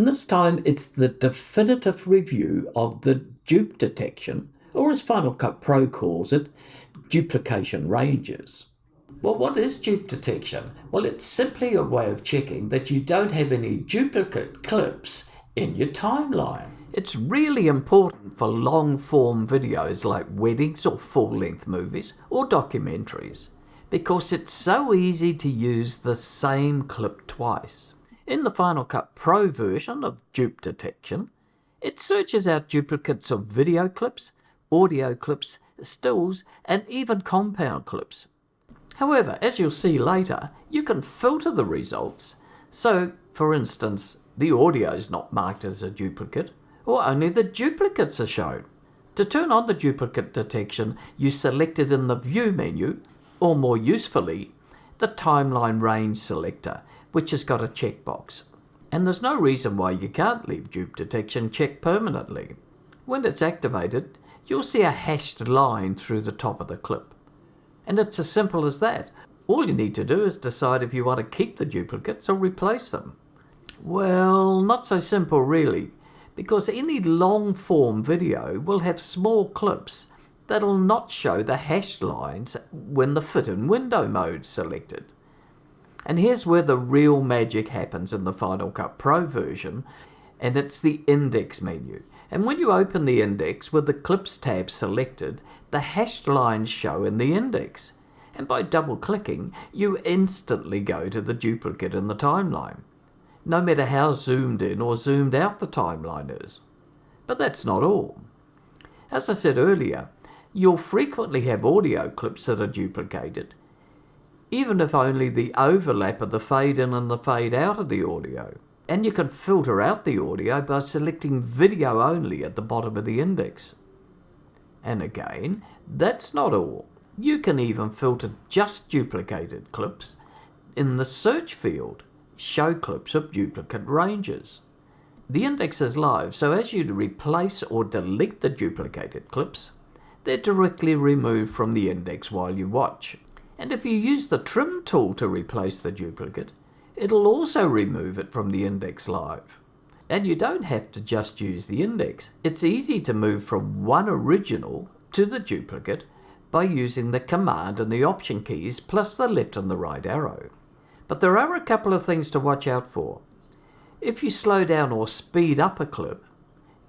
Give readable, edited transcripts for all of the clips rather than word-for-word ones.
and this time it's the definitive review of the dupe detection, or as Final Cut Pro calls it, duplication ranges. Well, what is dupe detection? Well, it's simply a way of checking that you don't have any duplicate clips in your timeline. It's really important for long-form videos like weddings or full-length movies or documentaries, because it's so easy to use the same clip twice. In the Final Cut Pro version of dupe detection, it searches out duplicates of video clips, audio clips, stills, and even compound clips. However, as you'll see later, you can filter the results. So, for instance, the audio is not marked as a duplicate, or only the duplicates are shown. To turn on the duplicate detection, you select it in the View menu, or more usefully, the Timeline Range selector, which has got a checkbox. And there's no reason why you can't leave dupe detection checked permanently. When it's activated, you'll see a hashed line through the top of the clip. And it's as simple as that. All you need to do is decide if you want to keep the duplicates or replace them. Well, not so simple really, because any long-form video will have small clips that'll not show the hashed lines when the fit-in window mode's selected. And here's where the real magic happens in the Final Cut Pro version, and it's the index menu. And when you open the index with the Clips tab selected, the hashed lines show in the index. And by double-clicking, you instantly go to the duplicate in the timeline, no matter how zoomed in or zoomed out the timeline is. But that's not all. As I said earlier, you'll frequently have audio clips that are duplicated, even if only the overlap of the fade in and the fade out of the audio. And you can filter out the audio by selecting video only at the bottom of the index. And again, that's not all. You can even filter just duplicated clips in the search field, show clips of duplicate ranges. The index is live, so as you replace or delete the duplicated clips, they're directly removed from the index while you watch. And if you use the trim tool to replace the duplicate, it'll also remove it from the index live. And you don't have to just use the index. It's easy to move from one original to the duplicate by using the command and the option keys plus the left and the right arrow. But there are a couple of things to watch out for. If you slow down or speed up a clip,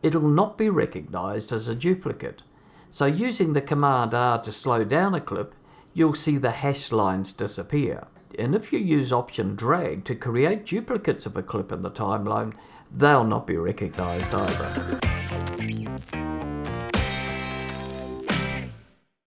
it'll not be recognized as a duplicate. So using the command R to slow down a clip, you'll see the hash lines disappear. And if you use option drag to create duplicates of a clip in the timeline, they'll not be recognized either.